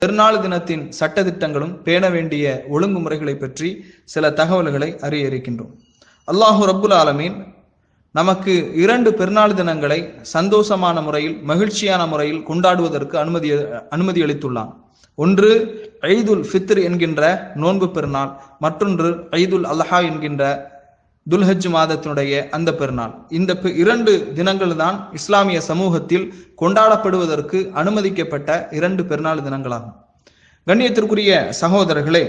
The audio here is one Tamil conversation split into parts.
பெருநாள் தினத்தின் சட்டதிட்டங்களும் பேண வேண்டிய ஒழுங்குமுறைகளை பற்றி சில தகவல்களை அறிய இருக்கின்றோம். அல்லாஹு ரப்புல் ஆலமீன் நமக்கு 2 பெருநாள் தினங்களை சந்தோஷமான முறையில் மகிழ்ச்சியான முறையில் கொண்டாடுவதற்கு அனுமதி அளித்துள்ளான். ஒன்று ஈதுல் ஃபித்ர் என்கின்ற நோன்பு பெருநாள், மற்றொன்று ஈதுல் அல்ஹா என்கின்ற துல்ஹஜ் மாதத்தினுடைய அந்த பெருநாள். இந்த 2 தினங்கள் தான் இஸ்லாமிய சமூகத்தில் கொண்டாடப்படுவதற்கு அனுமதிக்கப்பட்ட 2 பெருநாள் தினங்களாகும். கண்ணியத்திற்குரிய சகோதரர்களே,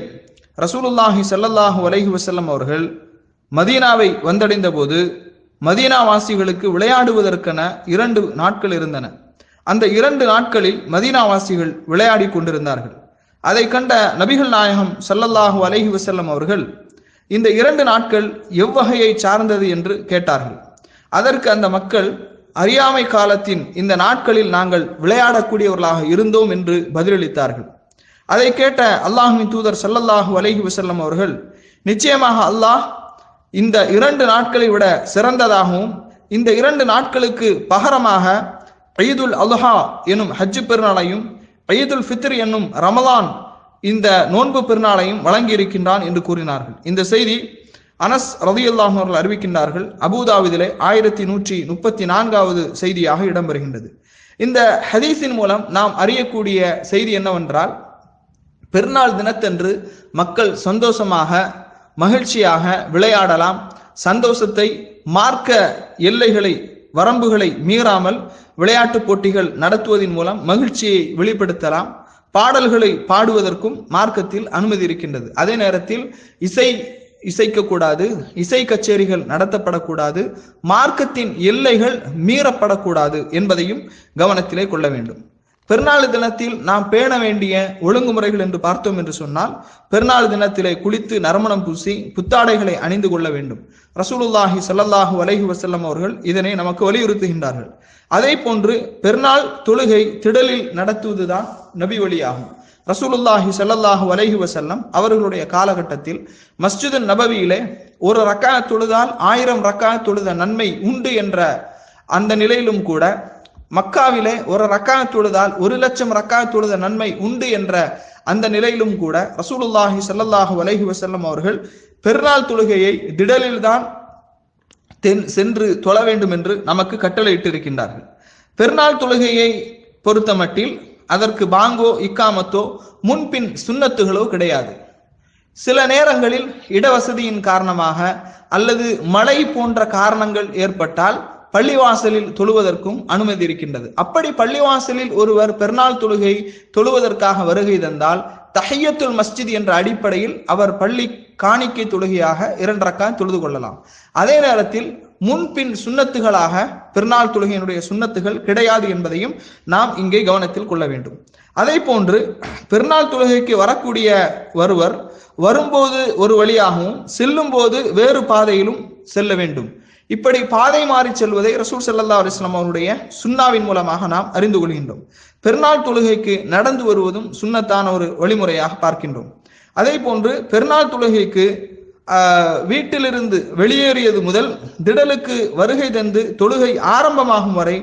ரசூலுல்லாஹி ஸல்லல்லாஹு அலைஹி வஸல்லம் அவர்கள் மதீனாவை வந்தடைந்த போது மதீனா வாசிகளுக்கு விளையாடுவதற்கென 2 நாட்கள் இருந்தன. அந்த 2 நாட்களில் மதீனா வாசிகள் விளையாடி கொண்டிருந்தார்கள். அதை கண்ட நபிகள் நாயகம் ஸல்லல்லாஹு அலைஹி வஸல்லம் அவர்கள் இந்த 2 நாட்கள் எவ்வகையை சார்ந்தது என்று கேட்டார்கள். அதற்கு அந்த மக்கள் அறியாமை காலத்தின் இந்த நாட்களில் நாங்கள் விளையாடக்கூடியவர்களாக இருந்தோம் என்று பதிலளித்தார்கள். அதை கேட்ட அல்லாஹ்வின் தூதர் ஸல்லல்லாஹு அலைஹி வஸல்லம் அவர்கள், நிச்சயமாக அல்லாஹ் இந்த 2 நாட்களை விட சிறந்ததாகவும் இந்த 2 நாட்களுக்கு பகரமாக ஈதுல் அல்ஹா எனும் ஹஜ் பெருநாளையும் ஈதுல் ஃபித்ர் என்னும் ரமலான் இந்த நோன்பு பெருநாளையும் வழங்கி இருக்கின்றான் என்று கூறினார்கள். இந்த செய்தி அனஸ் ரலியல்லாஹு அவர்கள் அறிவிக்கின்றார்கள். அபூதாவுதிலே 1134வது செய்தியாக இடம்பெறுகின்றது. இந்த ஹதீஸின் மூலம் நாம் அறியக்கூடிய செய்தி என்னவென்றால், பெருநாள் தினத்தன்று மக்கள் சந்தோஷமாக மகிழ்ச்சியாக விளையாடலாம். சந்தோஷத்தை மார்க்க எல்லைகளை வரம்புகளை மீறாமல் விளையாட்டு போட்டிகள் நடத்துவதன் மூலம் மகிழ்ச்சியை வெளிப்படுத்தலாம். பாடல்களை பாடுவதற்கும் மார்க்கத்தில் அனுமதி இருக்கின்றது. அதே நேரத்தில் இசைக்கக்கூடாது, இசை கச்சேரிகள் நடத்தப்படக்கூடாது, மார்க்கத்தின் எல்லைகள் மீறப்படக்கூடாது என்பதையும் கவனத்திலே கொள்ள வேண்டும். பெருநாள் தினத்தில் நாம் பேண வேண்டிய ஒழுங்குமுறைகள் என்று பார்த்தோம் என்று சொன்னால், பெருநாள் தினத்திலே குளித்து நறுமணம் பூசி புத்தாடைகளை அணிந்து கொள்ள வேண்டும். ரசூலுல்லாஹி ஸல்லல்லாஹு அலைஹி வஸல்லம் அவர்கள் இதனை நமக்கு வலியுறுத்துகின்றார்கள். அதே போன்று பெருநாள் தொழுகை திடலில் நடத்துவதுதான் நபி வழியாகும். ரசூலுல்லாஹி ஸல்லல்லாஹு அலைஹி வஸல்லம் அவர்களுடைய காலகட்டத்தில் மஸ்ஜிது நபவியிலே ஒரு ரக்காத் தொழுதால் 1000 ரக்காத் தொழுத நன்மை உண்டு என்ற அந்த நிலையிலும் கூட, மக்காவிலே ஒரு ரக்காத் தொழுதால் 1,00,000 ரக்காத் தொழுத நன்மை உண்டு என்ற அந்த நிலையிலும் கூட ரசூலுல்லாஹி ஸல்லல்லாஹு அலைஹி வஸல்லம் அவர்கள் பெருநாள் தொழுகையை திடலில் தான் சென்று தொழ வேண்டும் என்று நமக்கு கட்டளையிட்டு இருக்கின்றார்கள். பெருநாள் தொழுகையை பொறுத்தமட்டில் அதற்கு பாங்கோ இக்காமத்தோ முன்பின் சுன்னத்துகளோ கிடையாது. சில நேரங்களில் இடவசதியின் காரணமாக அல்லது மழை போன்ற காரணங்கள் ஏற்பட்டால் பள்ளிவாசலில் தொழுவதற்கும் அனுமதி இருக்கின்றது. அப்படி பள்ளிவாசலில் ஒருவர் பெருநாள் தொழுகை தொழுவதற்காக வருகை தந்தால் தஹியத்துல் மஸ்ஜித் என்ற அடிப்படையில் அவர் பள்ளி காணிக்கை தொழுகையாக 2 ரக்காத் தொழுது கொள்ளலாம். அதே நேரத்தில் முன்பின் சுன்னத்துகளாக பெருநாள் தொழுகையினுடைய சுன்னத்துகள் கிடையாது என்பதையும் நாம் இங்கே கவனத்தில் கொள்ள வேண்டும். அதே போன்று பெருநாள் தொழுகைக்கு வரக்கூடிய ஒருவர் வரும்போது ஒரு வழியாகவும் செல்லும் போது வேறு பாதையிலும் செல்ல வேண்டும். இப்படி பாதை மாறி செல்வதை ரசூல் ஸல்லல்லாஹு அலைஹி வஸல்லம் அவருடைய சுன்னாவின் மூலமாக நாம் அறிந்து கொள்கின்றோம். பெருநாள் தொழுகைக்கு நடந்து வருவதும் சுன்னத்தான ஒரு வழிமுறையாக பார்க்கின்றோம். அதே போன்று பெருநாள் தொழுகைக்கு வீட்டிலிருந்து வெளியேறியது முதல் திடலுக்கு வருகை தந்து தொழுகை ஆரம்பமாகும் வரை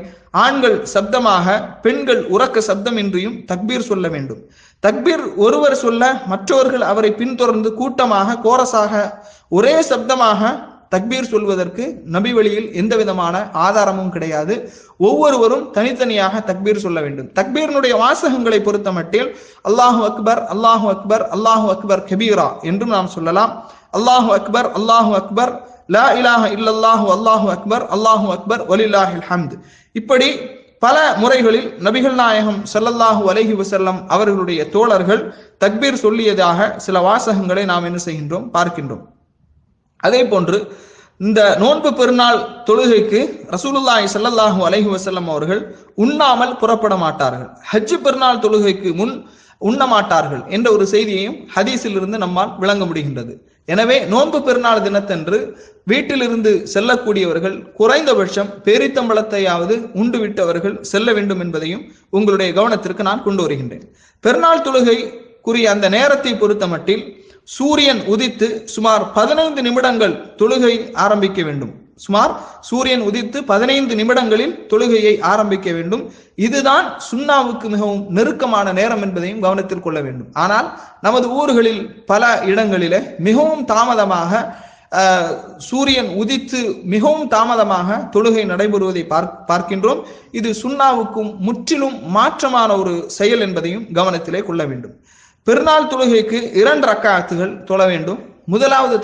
ஆண்கள் சப்தமாக, பெண்கள் உறக்க சப்தமின்றியும் தக்பீர் சொல்ல வேண்டும். தக்பீர் ஒருவர் சொல்ல மற்றவர்கள் அவரை பின்தொடர்ந்து கூட்டமாக கோரஸாக ஒரே சப்தமாக தக்பீர் சொல்வதற்கு நபி வழியில் எந்த விதமான ஆதாரமும் கிடையாது. ஒவ்வொருவரும் தனித்தனியாக தக்பீர் சொல்ல வேண்டும். தக்பீரினுடைய வாசகங்களை பொறுத்த மட்டில் அல்லாஹு அக்பர், அல்லாஹு அக்பர், அல்லாஹு அக்பர் கபீரா என்றும் நாம் சொல்லலாம். அல்லாஹு அக்பர், அல்லாஹு அக்பர், லா இலாஹ இல்லல்லாஹு அல்லாஹு அக்பர், அல்லாஹு அக்பர் வலில்லாஹில் ஹம்த். இப்படி பல முறைகளில் நபிகள் நாயகம் ஸல்லல்லாஹு அலைஹி வஸல்லம் அவர்களுடைய தோழர்கள் தக்பீர் சொல்லியதாக சில வாசகங்களை நாம் என்ன செய்கின்றோம், பார்க்கின்றோம். அதே போன்று இந்த நோன்பு பெருநாள் தொழுகைக்கு ரசூலுல்லாஹி ஸல்லல்லாஹு அலைஹி வஸல்லம் அவர்கள் உண்ணாமல் புறப்பட மாட்டார்கள். ஹஜ் பெருநாள் தொழுகைக்கு முன் உண்ண மாட்டார்கள் என்ற ஒரு செய்தியையும் ஹதீஸில் இருந்து நம்மால் விளங்க முடிகின்றது. எனவே நோன்பு பெருநாள் தினத்தன்று வீட்டிலிருந்து செல்லக்கூடியவர்கள் குறைந்தபட்சம் பேரித்தம்பளத்தையாவது உண்டு விட்டவர்கள் செல்ல வேண்டும் என்பதையும் உங்களுடைய கவனத்திற்கு நான் கொண்டு வருகின்றேன். பெருநாள் தொழுகைக்குரிய அந்த நேரத்தை பொறுத்த மட்டில் சூரியன் உதித்து சுமார் 15 நிமிடங்கள் தொழுகை ஆரம்பிக்க வேண்டும். சுமார் சூரியன் உதித்து 15 நிமிடங்களில் தொழுகையை ஆரம்பிக்க வேண்டும். இதுதான் சுன்னாவுக்கு மிகவும் நெருக்கமான நேரம் என்பதையும் கவனத்தில் கொள்ள வேண்டும். ஆனால் நமது ஊர்களில் பல இடங்களிலே மிகவும் தாமதமாக சூரியன் உதித்து மிகவும் தாமதமாக தொழுகை நடைபெறுவதை பார்க்கின்றோம். இது சுன்னாவுக்கும் முற்றிலும் மாற்றமான ஒரு செயல் என்பதையும் கவனத்திலே கொள்ள வேண்டும். பெருநாள் தொழுகைக்கு 2 ரக்காத்துகள் தொழ வேண்டும். முதலாவது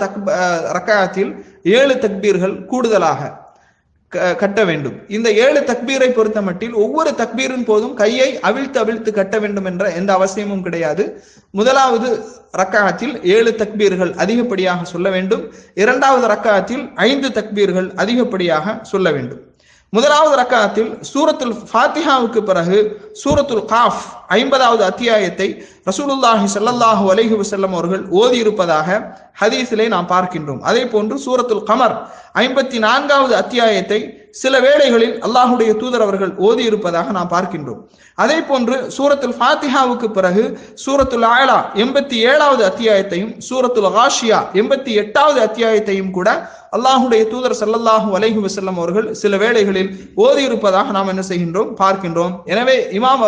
ரக்காத்தில் 7 தக்பீர்கள் கூடுதலாக கட்ட வேண்டும். இந்த 7 தக்பீரை பொறுத்த மட்டில் ஒவ்வொரு தக்பீரின் போதும் கையை அவிழ்த்து கட்ட வேண்டும் என்ற எந்த அவசியமும் கிடையாது. முதலாவது ரக்காத்தில் 7 தக்பீர்கள் அதிகப்படியாக சொல்ல வேண்டும். இரண்டாவது ரக்காத்தில் 5 தக்பீர்கள் அதிகப்படியாக சொல்ல வேண்டும். முதலாவது ரக்காத்தில் சூரத்துல் ஃபாத்திஹாவுக்கு பிறகு சூரத்துல் காஃப் 50வது அத்தியாயத்தை ரசூலுல்லாஹி ஸல்லல்லாஹு அலைஹி வஸல்லம் அவர்கள் ஓதி இருப்பதாக ஹதீஸிலே நாம் பார்க்கின்றோம். அதே போன்று சூரத்துல் கமர் 54வது அத்தியாயத்தை சில வேளைகளில் அல்லாஹுடைய தூதர் அவர்கள் ஓதி இருப்பதாக நாம் பார்க்கின்றோம். அதே போன்று சூரத்துல் ஃபாத்திஹாவுக்கு பிறகு சூரத்துல் ஆலா 87வது அத்தியாயத்தையும் சூரத்துல் காஷியா 88வது அத்தியாயத்தையும் கூட அல்லாஹுடைய தூதர் ஸல்லல்லாஹு அலைஹி வஸல்லம் அவர்கள் சில வேளைகளில் ஓதி இருப்பதாக நாம் என்ன செய்கின்றோம், பார்க்கின்றோம். எனவே இமாம்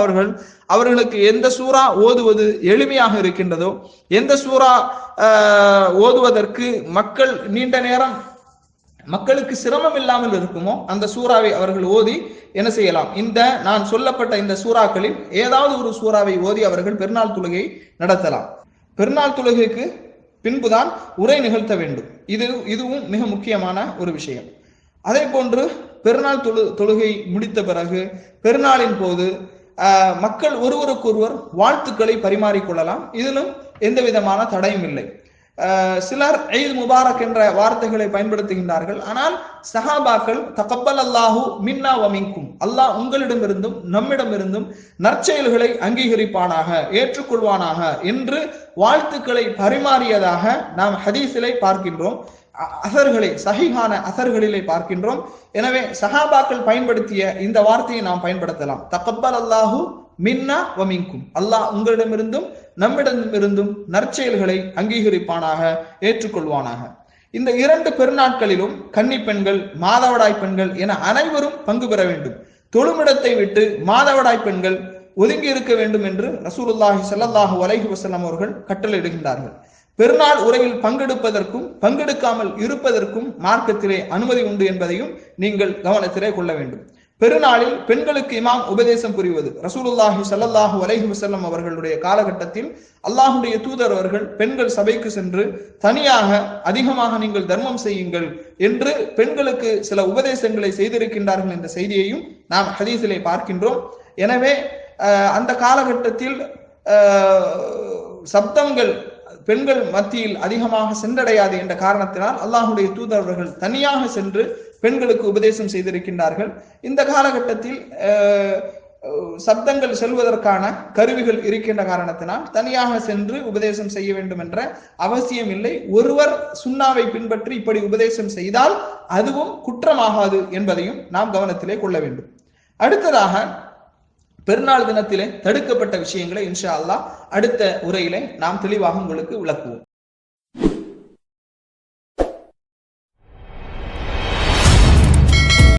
அவர்களுக்கு எந்த சூரா ஓதுவது எளிமையாக இருக்கின்றதோ, எந்த சூரா ஓதுவதற்கு நீண்ட நேரம் மக்களுக்கு சிரமம் இல்லாமல் இருக்குமோ அந்த சூறாவை அவர்கள் ஓதி என்ன செய்யலாம். இந்த நான் சொல்லப்பட்ட இந்த சூறாக்களில் ஏதாவது ஒரு சூறாவை ஓதி அவர்கள் பெருநாள் தொழுகையை நடத்தலாம். பெருநாள் தொழுகைக்கு பின்புதான் உரை நிகழ்த்த வேண்டும். இதுவும் மிக முக்கியமான ஒரு விஷயம். அதே போன்று பெருநாள் தொழுகை முடித்த பிறகு பெருநாளின் போது மக்கள் ஒருவருக்கொருவர் வாழ்த்துக்களை பரிமாறிக்கொள்ளலாம். இதிலும் எந்த விதமான தடையும் இல்லை. சிலர் ஈத் முபாரக் என்ற வார்த்தைகளை பயன்படுத்துகின்றார்கள். ஆனால் சஹாபாக்கள் தகப்பல் அல்லாஹு மின்னா வ மின்கும், அல்லாஹ் உங்களிடமிருந்தும் நம்மிடமிருந்தும் நற்செயல்களை அங்கீகரிப்பானாக, ஏற்றுக்கொள்வானாக என்று வாழ்த்துக்களை பரிமாறியதாக நாம் ஹதீஸிலே பார்க்கின்றோம். சஹீஹான அசர்களிலே பார்க்கின்றோம். எனவே சஹாபாக்கள் பயன்படுத்திய இந்த வார்த்தையை நாம் பயன்படுத்தலாம். தகப்பல் அல்லாஹு மின்னா வ மின்கும், அல்லாஹ் உங்களிடமிருந்தும் நம்மிடமிருந்தும் நற்செயல்களை அங்கீகரிப்பானாக, ஏற்றுக்கொள்வானாக. இந்த 2 பெருநாட்களிலும் கன்னி பெண்கள், மாதவிடாய் பெண்கள் என அனைவரும் பங்கு பெற வேண்டும். தொழுமிடத்தை விட்டு மாதவிடாய் பெண்கள் ஒதுங்கி இருக்க வேண்டும் என்று ரசூலுல்லாஹி ஸல்லல்லாஹு அலைஹி வஸல்லம் அவர்கள் கட்டளையிடுகின்றார்கள். பெருநாள் உரையில் பங்கெடுப்பதற்கும் பங்கெடுக்காமல் இருப்பதற்கும் மார்க்கத்திலே அனுமதி உண்டு என்பதையும் நீங்கள் கவனத்திலே கொள்ள வேண்டும். பெருநாளில் பெண்களுக்கு இமாம் உபதேசம் புரிவது ரசூலுல்லாஹி ஸல்லல்லாஹு அலைஹி வஸல்லம் அவர்களுடைய காலகட்டத்தில் அல்லாஹுடைய தூதர் அவர்கள் பெண்கள் சபைக்கு சென்று தனியாக அதிகமாக நீங்கள் தர்மம் செய்யுங்கள் என்று பெண்களுக்கு சில உபதேசங்களை செய்திருக்கின்றார்கள் என்ற செய்தியையும் நாம் ஹதீஸிலே பார்க்கின்றோம். எனவே அந்த காலகட்டத்தில் சப்தங்கள் பெண்கள் மத்தியில் அதிகமாக சென்றடையாது என்ற காரணத்தினால் அல்லாஹுடைய தூதர் அவர்கள் தனியாக சென்று பெண்களுக்கு உபதேசம் செய்திருக்கின்றார்கள். இந்த காலகட்டத்தில் சப்தங்கள் செல்வதற்கான கருவிகள் இருக்கின்ற காரணத்தினால் தனியாக சென்று உபதேசம் செய்ய வேண்டும் என்ற அவசியம் இல்லை. ஒருவர் சுன்னாவை பின்பற்றி இப்படி உபதேசம் செய்தால் அதுவும் குற்றமாகாது என்பதையும் நாம் கவனத்திலே கொள்ள வேண்டும். அடுத்ததாக பெருநாள் தினத்திலே தடுக்கப்பட்ட விஷயங்களை இன்ஷா அல்லாஹ் அடுத்த உரையிலே நாம் தெளிவாக உங்களுக்கு விளக்குவோம்.